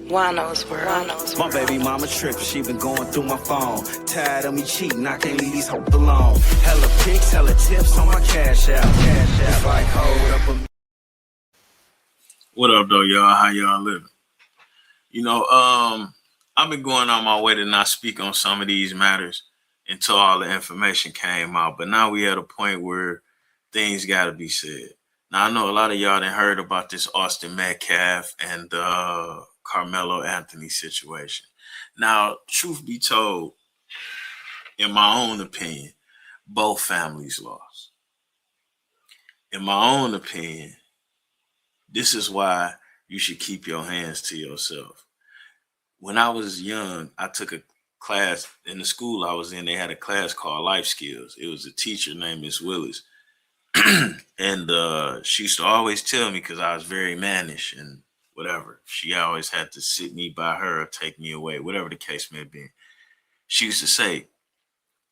Juan-o's world. My baby mama trippin', she been going through my phone. Tired of me cheating, I can't leave these hoes alone. Hella pics, hella tips on my cash out. It's like, hold up a... What up, though, y'all? How y'all living? I've been going on my way to not speak on some of these matters until all the information came out. But now we at a point where things got to be said. Now, I know a lot of y'all done heard about this Austin Metcalf and Karmelo Anthony situation. Now, truth be told, in my own opinion, both families lost. In my own opinion, this is why you should keep your hands to yourself. When I was young, I took a class in the school I was in. They had a class called Life Skills. It was a teacher named Miss Willis. And she used to always tell me, because I was very mannish and whatever, she always had to sit me by her or take me away, whatever the case may be. She used to say,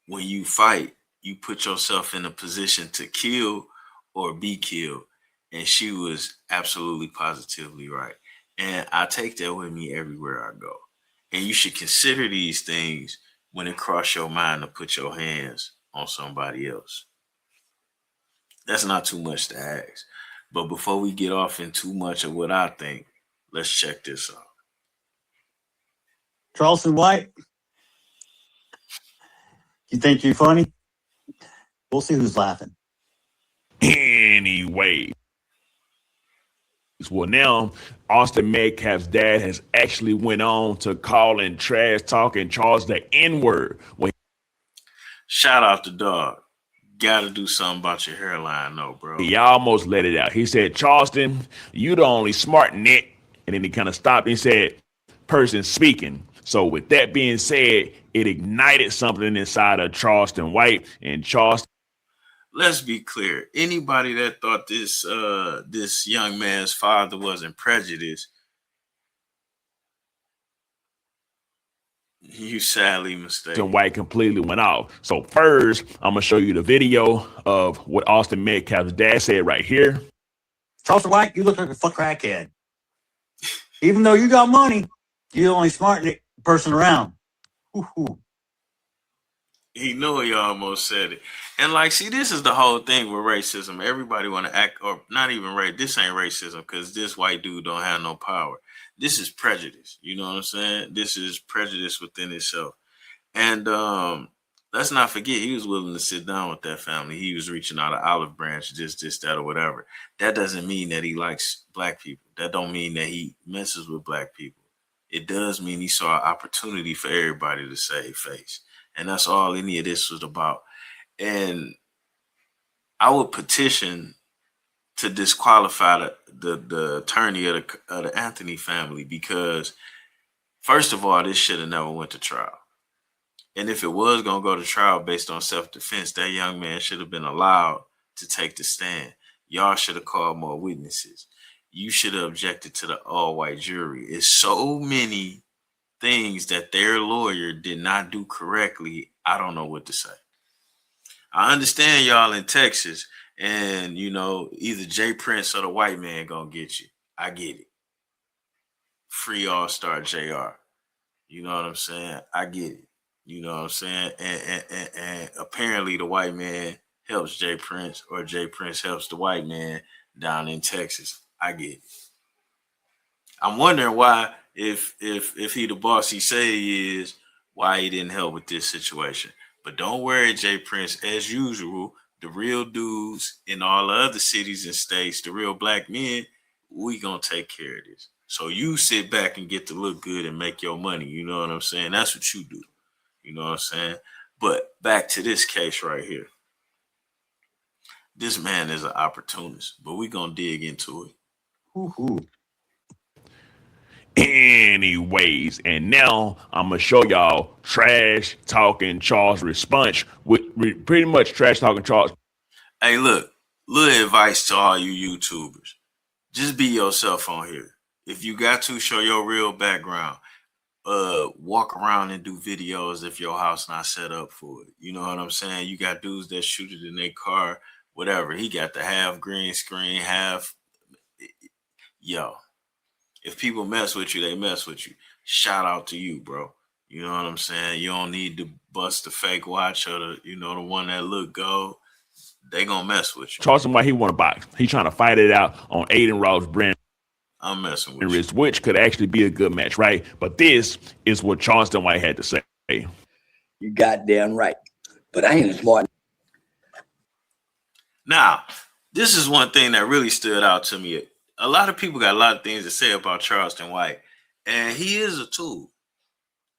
when you fight, you put yourself in a position to kill or be killed. And she was absolutely positively right. And I take that with me everywhere I go. And you should consider these things when it crosses your mind to put your hands on somebody else. That's not too much to ask. But before we get off in too much of what I think, let's check this out. Charleston White, you think you're funny? We'll see who's laughing. Anyway. Well, now Austin Metcalf's dad has actually went on to call and trash talking Charles the N-word. Shout out to Dog. Gotta do something about your hairline, though, bro. He almost let it out. He said, Charleston, you the only smart net. And then he kind of stopped and said, person speaking. So with that being said, it ignited something inside of Charleston White and Charleston. Let's be clear. Anybody that thought this young man's father wasn't prejudiced, you sadly mistaken. White completely went off. So first, I'm gonna show you the video of what Austin Metcalf's dad said right here. Charleston White, you look like a fuck crackhead. Even though you got money, you're the only smart person around. Ooh. He knew he almost said it. And see, this is the whole thing with racism. Everybody want to act, or not even this ain't racism, because this white dude don't have no power. This is prejudice. You know what I'm saying? This is prejudice within itself. And let's not forget, he was willing to sit down with that family. He was reaching out an olive branch, this, that, or whatever. That doesn't mean that he likes black people. That don't mean that he messes with black people. It does mean he saw an opportunity for everybody to save face. And that's all any of this was about. And I would petition to disqualify the attorney of the Anthony family, because first of all, this should have never went to trial. And if it was going to go to trial based on self-defense, that young man should have been allowed to take the stand. Y'all should have called more witnesses. You should have objected to the all-white jury. It's so many things that their lawyer did not do correctly. I don't know what to say. I understand y'all in Texas, and either Jay Prince or the white man gonna get you. I get it. Free All-Star JR. You know what I'm saying? I get it. You know what I'm saying? And apparently the white man helps Jay Prince, or Jay Prince helps the white man down in Texas. I get it. I'm wondering why, if he the boss he say he is, why he didn't help with this situation. But don't worry, Jay Prince, as usual, the real dudes in all the other cities and states, the real black men, we gonna take care of this. So you sit back and get to look good and make your money. You know what I'm saying? That's what you do. You know what I'm saying? But back to this case right here. This man is an opportunist, but we gonna dig into it. Ooh. Anyways, and now I'm gonna show y'all trash talking Charles' response with pretty much trash talking Charles. Hey, look, little advice to all you YouTubers. Just be yourself on here. If you got to, show your real background. Walk around and do videos if your house not set up for it. You know what I'm saying? You got dudes that shoot it in their car, whatever. He got the half green screen, half. Yo, If people mess with you, they mess with you. Shout out to you, bro. You know what I'm saying? You don't need to bust the fake watch or the one that look gold. They gonna mess with you. Charleston White, he want to box. He trying to fight it out on Aiden Ross brand I'm messing with you. wrist, which could actually be a good match, right? But this is what Charleston White had to say. You goddamn right. But I ain't smart. Now, this is one thing that really stood out to me. A lot of people got a lot of things to say about Charleston White, and he is a tool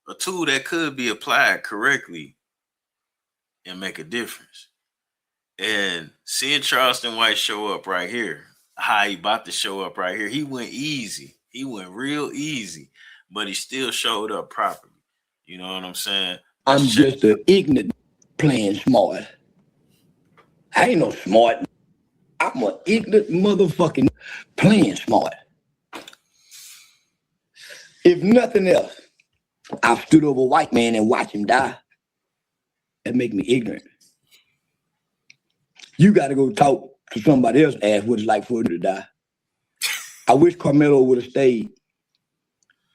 that could be applied correctly and make a difference. And seeing Charleston White show up right here, how he about to show up right here, he went easy. He went real easy, but he still showed up properly. You know what I'm saying? I'm just an ignorant playing smart. I ain't no smart. I'm an ignorant motherfucking playing smart. If nothing else, I've stood over a white man and watched him die. That make me ignorant. You got to go talk to somebody else and ask what it's like for him to die. I wish Karmelo would have stayed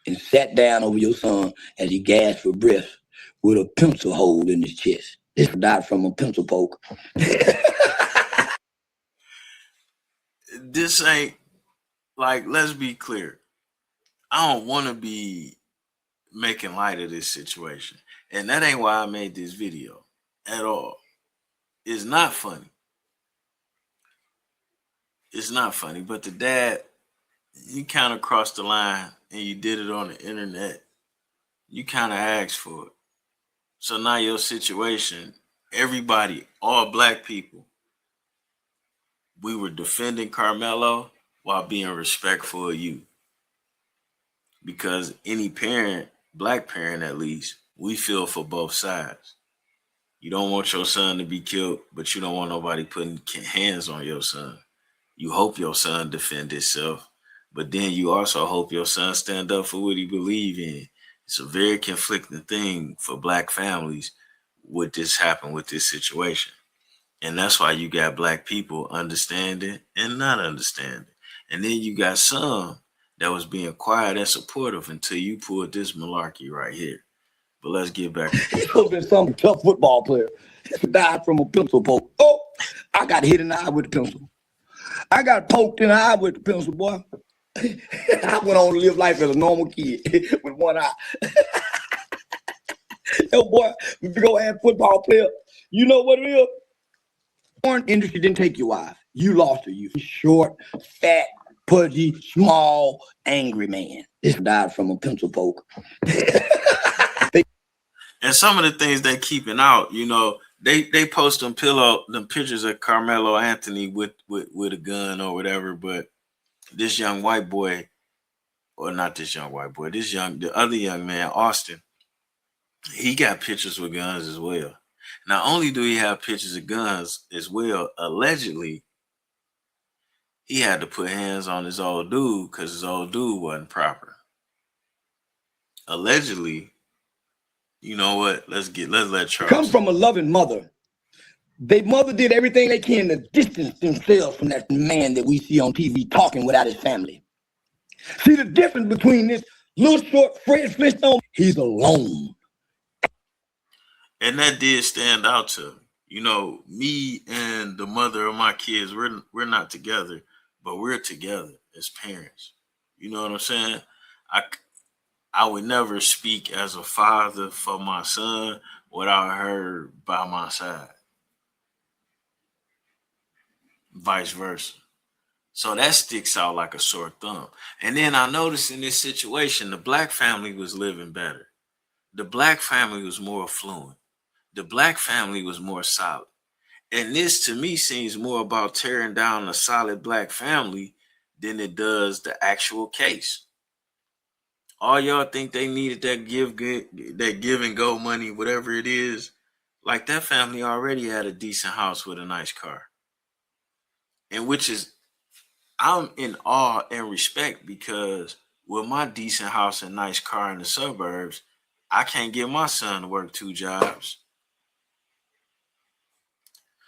and sat down over your son as he gasped for breath with a pencil hole in his chest. This died from a pencil poke. This ain't, like, let's be clear. I don't want to be making light of this situation. And that ain't why I made this video at all. It's not funny. It's not funny. But the dad, you kind of crossed the line and you did it on the internet. You kind of asked for it. So now your situation, everybody, all black people, we were defending Karmelo while being respectful of you. Because any parent, black parent at least, we feel for both sides. You don't want your son to be killed, but you don't want nobody putting hands on your son. You hope your son defend himself, but then you also hope your son stand up for what he believe in. It's a very conflicting thing for black families what this happened with this situation. And that's why you got black people understanding and not understanding. And then you got some that was being quiet and supportive until you pulled this malarkey right here. But let's get back. He's supposed to be some tough football player. He died from a pencil poke. Oh, I got hit in the eye with the pencil. I got poked in the eye with the pencil, boy. I went on to live life as a normal kid with one eye. Yo, boy, if you go ahead football player, you know what it is? Porn industry didn't take your wife. You lost her. You short, fat, pudgy, small, angry man. This died from a pencil poke. And some of the things they keeping out, they post them pictures of Karmelo Anthony with a gun or whatever, but this young white boy, or not this young white boy, the other young man, Austin, he got pictures with guns as well. Not only do he have pictures of guns as well, allegedly, he had to put hands on his old dude because his old dude wasn't proper. Allegedly, you know what? Let's let Charles come from a loving mother. Their mother did everything they can to distance themselves from that man that we see on TV talking without his family. See the difference between this little short Fred Flintstone? He's alone. And that did stand out to me and the mother of my kids. We're not together, but we're together as parents. You know what I'm saying? I would never speak as a father for my son without her by my side. Vice versa. So that sticks out like a sore thumb. And then I noticed in this situation, the black family was living better. The black family was more affluent. The black family was more solid. And this, to me, seems more about tearing down a solid black family than it does the actual case. All y'all think they needed that give and go money, whatever it is. Like, that family already had a decent house with a nice car. And I'm in awe and respect because with my decent house and nice car in the suburbs, I can't get my son to work 2 jobs.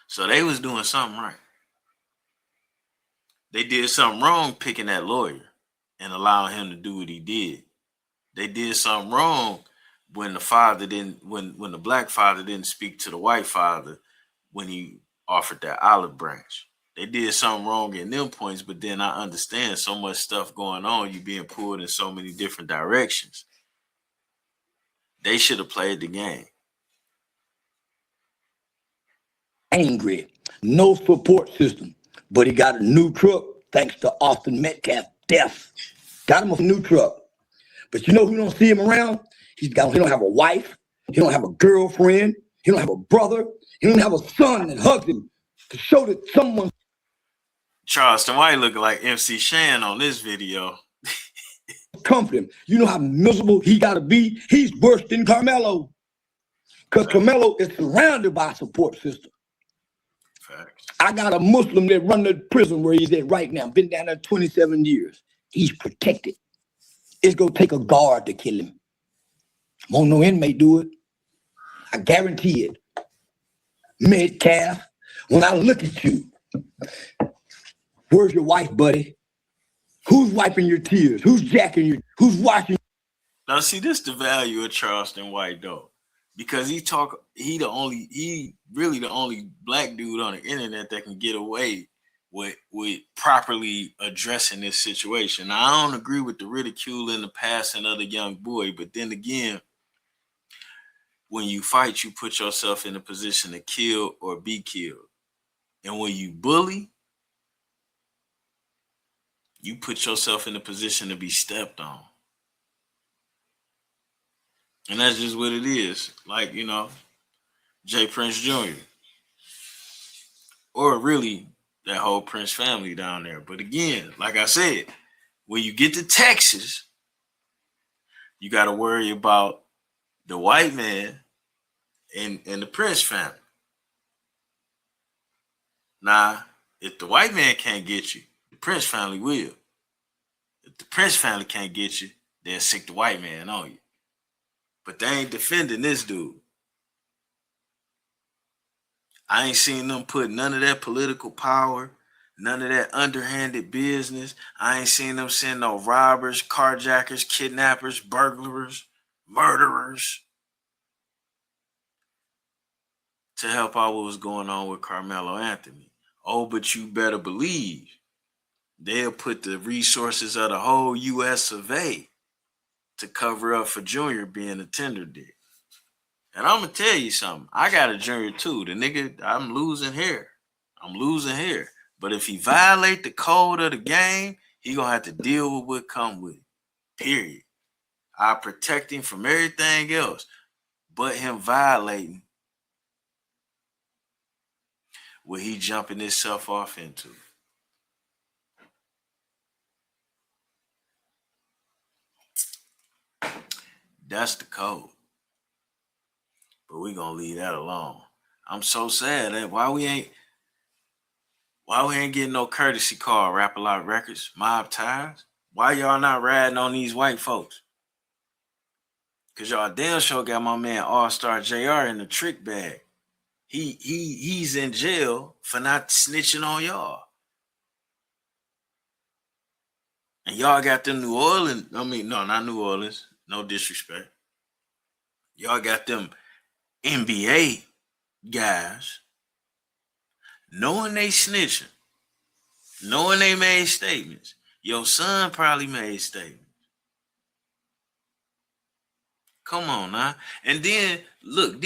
So they was doing something right. They did something wrong picking that lawyer. and allowing him to do what he did. They did something wrong when the father didn't, when the black father didn't speak to the white father when he offered that olive branch. They did something wrong in them points, but then I understand so much stuff going on, you being pulled in so many different directions. They should have played the game. Angry, no support system, but he got a new truck thanks to Austin Metcalf death. Got him a new truck. But you know who don't see him around? He don't have a wife. He don't have a girlfriend. He don't have a brother. He don't have a son that hugs him to show that someone. Charleston White looking like MC Shan on this video. Comfort him. You know how miserable he got to be? He's worse than Karmelo. Because Karmelo is surrounded by a support system. Facts. I got a Muslim that run the prison where he's at right now. Been down there 27 years. He's protected. It's going to take a guard to kill him. Won't no inmate do it. I guarantee it. Metcalf, when I look at you, where's your wife, buddy? Who's wiping your tears? Who's jacking you? Who's washing? Now, see, this the value of Charleston White, though. Because he really the only black dude on the internet that can get away with properly addressing this situation. Now, I don't agree with the ridicule and the passing of the young boy, but then again, when you fight, you put yourself in a position to kill or be killed. And when you bully, you put yourself in a position to be stepped on. And that's just what it is. Like, you know, Jay Prince Jr. Or really that whole Prince family down there. But again, like I said, when you get to Texas, you got to worry about the white man and the Prince family. Now, if the white man can't get you, the Prince family will. If the Prince family can't get you, they'll sick the white man on you. But they ain't defending this dude. I ain't seen them put none of that political power, none of that underhanded business. I ain't seen them send no robbers, carjackers, kidnappers, burglars, murderers to help out what was going on with Karmelo Anthony. Oh, but you better believe they'll put the resources of the whole U.S. of A. to cover up for Junior being a tender dick. And I'm going to tell you something. I got a Junior too. The nigga, I'm losing hair. But if he violate the code of the game, he going to have to deal with what come with it. Period. I protect him from everything else but him violating what he jumping himself off into. That's the code. But we gonna leave that alone. I'm so sad that why we ain't getting no courtesy call, Rap-A-Lot Records, Mob Ties? Why y'all not riding on these white folks? Cause y'all damn sure got my man All-Star JR in the trick bag. He's in jail for not snitching on y'all. And y'all got them New Orleans, no, not New Orleans, no disrespect. Y'all got them NBA guys knowing they snitching, knowing they made statements. Your son probably made statements. Come on now. And then look,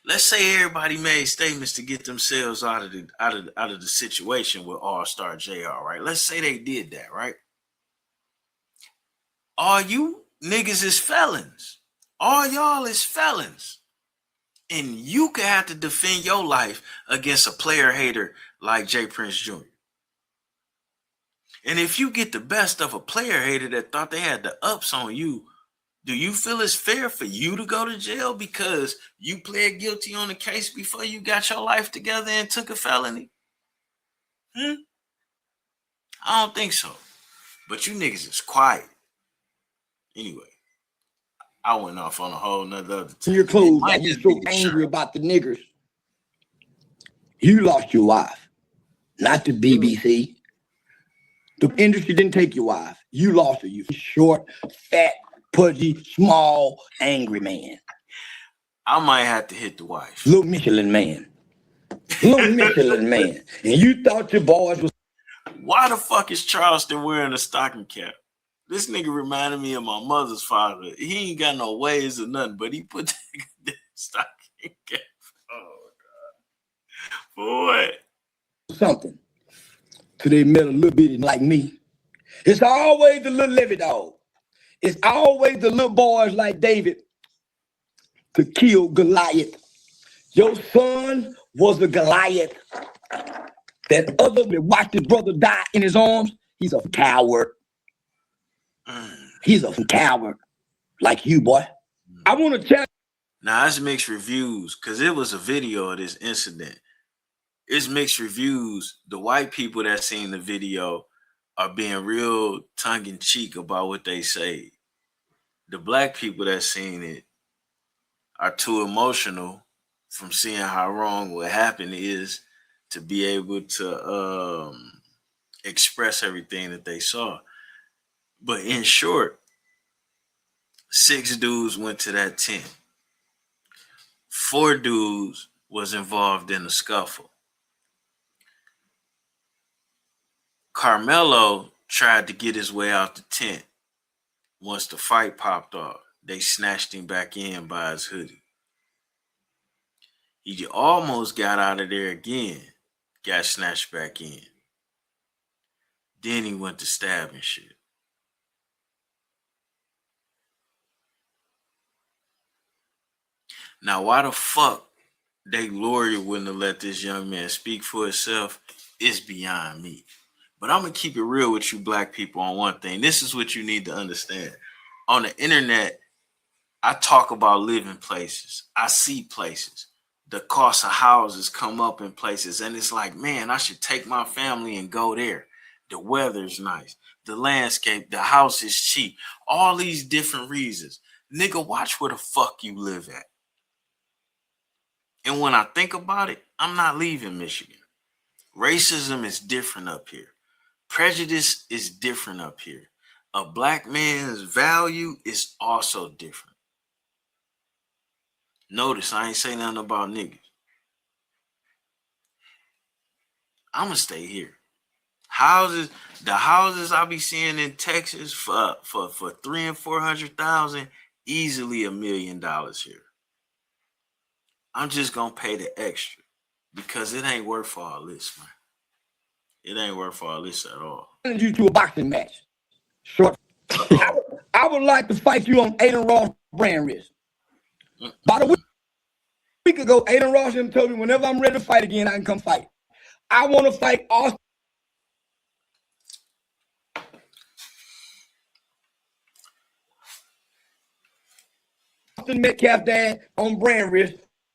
let's say everybody made statements to get themselves out of the situation with All-Star JR, right? Let's say they did that, right? All you niggas is felons. All y'all is felons. And you could have to defend your life against a player hater like Jay Prince Jr. And if you get the best of a player hater that thought they had the ups on you, do you feel it's fair for you to go to jail because you pled guilty on the case before you got your life together and took a felony? I don't think so. But you niggas is quiet. Anyway, I went off on a whole nother In your clothes, and you're so angry about the niggers. You lost your wife, not the BBC, The industry didn't take your wife. You lost her. You short, fat, pudgy, small, angry man. I might have to hit the wife. Little Michelin man. Little Michelin man. And you thought your boys was... Why the fuck is Charleston wearing a stocking cap? This nigga reminded me of my mother's father. He ain't got no ways or nothing, but he put that stocking cap. Oh, God. For what? something. So they met a little bitty like me. It's always the little levy dog. It's always the little boys like David to kill Goliath. Your son was a Goliath. That other that watched his brother die in his arms, he's a coward. He's a coward like you, boy. I want to tell. Now, it's mixed reviews because it was a video of this incident. It's mixed reviews. The white people that seen the video are being real tongue-in-cheek about what they say. The black people that seen it are too emotional from seeing how wrong what happened is to be able to express everything that they saw. But in short, 6 dudes went to that tent. 4 dudes was involved in the scuffle. Karmelo tried to get his way out the tent. Once the fight popped off, they snatched him back in by his hoodie. He almost got out of there again, got snatched back in. Then he went to stabbing shit. Now, why the fuck they lawyer wouldn't have let this young man speak for himself is beyond me. But I'm going to keep it real with you black people on one thing. This is what you need to understand. On the internet, I talk about living places. I see places. The cost of houses come up in places. And it's like, man, I should take my family and go there. The weather's nice. The landscape, the house is cheap. All these different reasons. Nigga, watch where the fuck you live at. And when I think about it, I'm not leaving Michigan. Racism is different up here. Prejudice is different up here. A black man's value is also different. Notice I ain't saying nothing about niggas. I'm gonna stay here. The houses I be seeing in Texas for $300,000 and $400,000, easily $1 million here. I'm just gonna pay the extra because it ain't worth all this, man. It ain't worth all this at all. You to a boxing match. Short. I would like to fight you on Aiden Ross brand wrist. About a week ago, Aiden Ross told me whenever I'm ready to fight again, I can come fight. I want to fight Austin Metcalf dad on brand wrist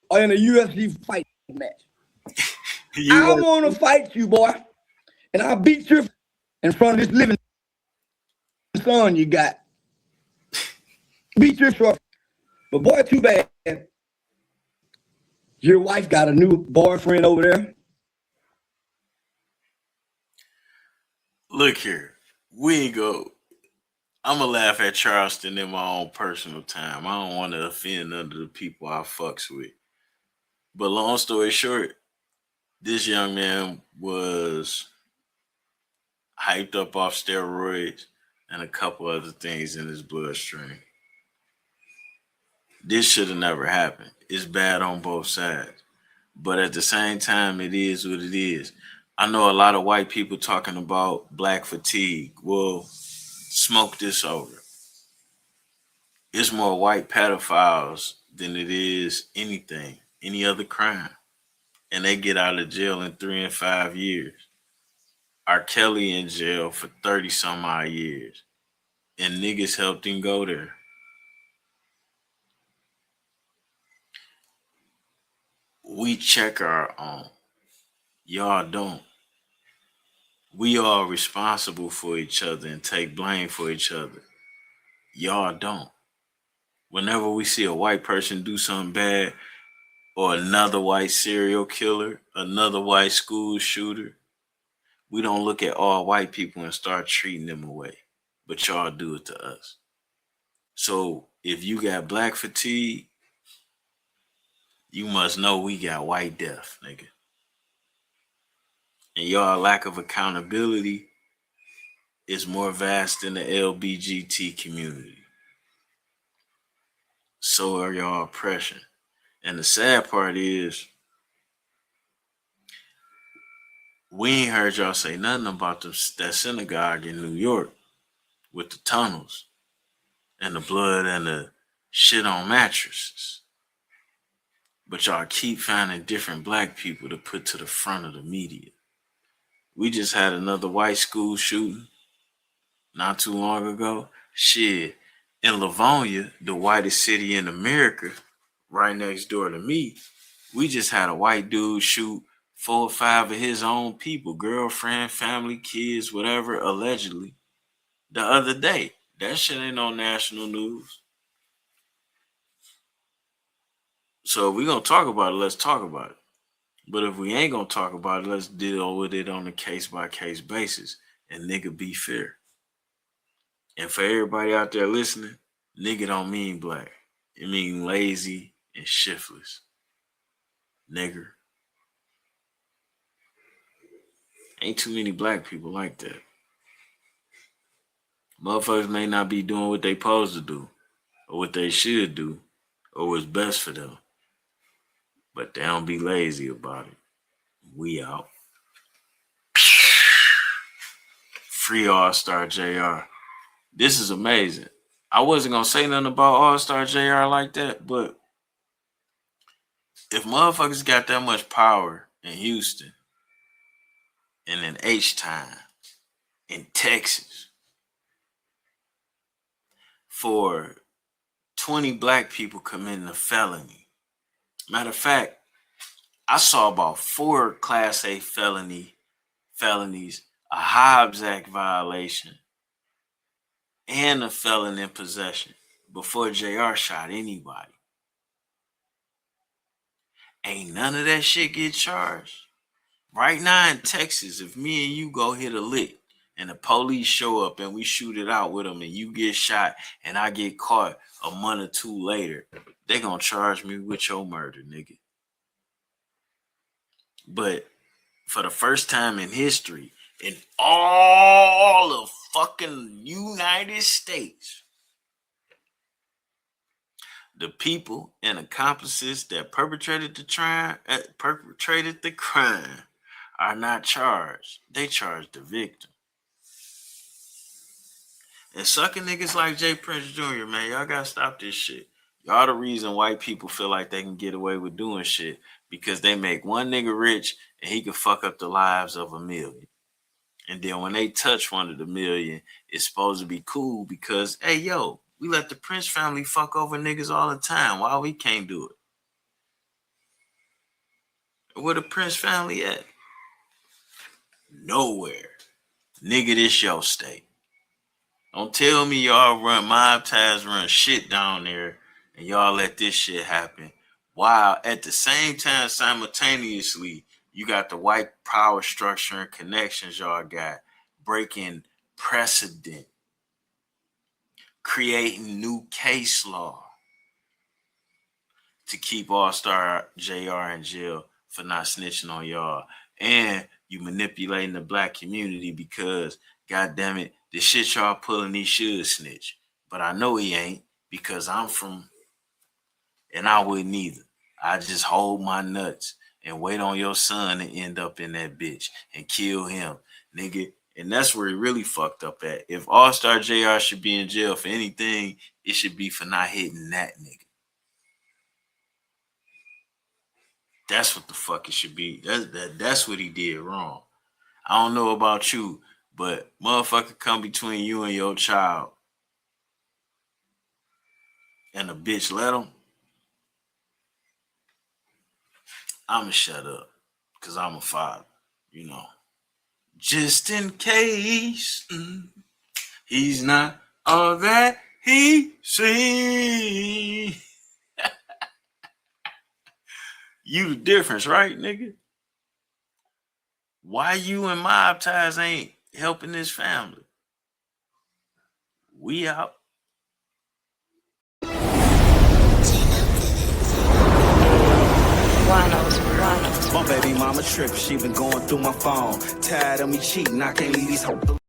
or in a UFC fight match. I want to fight you, boy. And I'll beat you in front of this living son you got. Beat your short. But boy, too bad. Your wife got a new boyfriend over there. Look here. We ain't go. I'm going to laugh at Charleston in my own personal time. I don't want to offend none of the people I fucks with. But long story short, this young man was hyped up off steroids and a couple other things in his bloodstream. This should have never happened. It's bad on both sides. But at the same time, it is what it is. I know a lot of white people talking about black fatigue. Well, smoke this over. It's more white pedophiles than it is anything, any other crime. And they get out of jail in 3 and 5 years. R. Kelly in jail for 30 some odd years. And niggas helped him go there. We check our own. Y'all don't. We are responsible for each other and take blame for each other. Y'all don't. Whenever we see a white person do something bad, or another white serial killer, another white school shooter, we don't look at all white people and start treating them away, but y'all do it to us. So if you got black fatigue, you must know we got white death, nigga. And y'all lack of accountability is more vast than the LBGT community. So are y'all oppression. And the sad part is, we ain't heard y'all say nothing about that synagogue in New York with the tunnels and the blood and the shit on mattresses. But y'all keep finding different black people to put to the front of the media. We just had another white school shooting not too long ago. Shit, in Livonia, the whitest city in America, right next door to me, we just had a white dude shoot 4 or 5 of his own people, girlfriend, family, kids, whatever, allegedly, the other day. That shit ain't on national news. So if we gonna talk about it, let's talk about it. But if we ain't gonna talk about it, let's deal with it on a case-by-case basis. And nigga, be fair. And for everybody out there listening, nigga don't mean black. It mean lazy and shiftless. Nigger. Ain't too many black people like that. Motherfuckers may not be doing what they supposed to do, or what they should do, or what's best for them. But they don't be lazy about it. We out. Free All-Star JR. This is amazing. I wasn't going to say nothing about All-Star JR like that, but if motherfuckers got that much power in Houston and in H-Town, in Texas, for 20 black people committing a felony. Matter of fact, I saw about 4 Class A felonies, a Hobbs Act violation, and a felon in possession before JR shot anybody. Ain't none of that shit get charged. Right now in Texas, if me and you go hit a lick and the police show up and we shoot it out with them and you get shot and I get caught a month or 2 later, they gonna charge me with your murder, nigga. But for the first time in history, in all of fucking United States, the people and accomplices that perpetrated the crime are not charged. They charge the victim. And sucking niggas like Jay Prince Jr., man, y'all gotta stop this shit. Y'all the reason white people feel like they can get away with doing shit because they make one nigga rich and he can fuck up the lives of 1 million. And then when they touch one of the million, it's supposed to be cool because, hey, yo, we let the Prince family fuck over niggas all the time. Why we can't do it? Where the Prince family at? Nowhere. Nigga, this your state. Don't tell me y'all run mob ties, run shit down there, and y'all let this shit happen. While at the same time, simultaneously, you got the white power structure and connections y'all got breaking precedent, creating new case law to keep All-Star JR in jail for not snitching on y'all. And you manipulating the black community because, God damn it, the shit y'all pulling, he should snitch. But I know he ain't because I'm from, and I wouldn't either. I just hold my nuts and wait on your son to end up in that bitch and kill him, nigga. And that's where he really fucked up at. If All-Star JR should be in jail for anything, it should be for not hitting that nigga. That's what the fuck it should be. That's what he did wrong. I don't know about you, but motherfucker come between you and your child and a bitch let him, I'ma shut up because I'm a father, you know. Just in case he's not all that he seems. You the difference, right, nigga? Why you and Mob Ties ain't helping this family? We out. Juan-o's. My baby mama tripping, she been going through my phone. Tired of me cheating, I can't leave these hoes alone.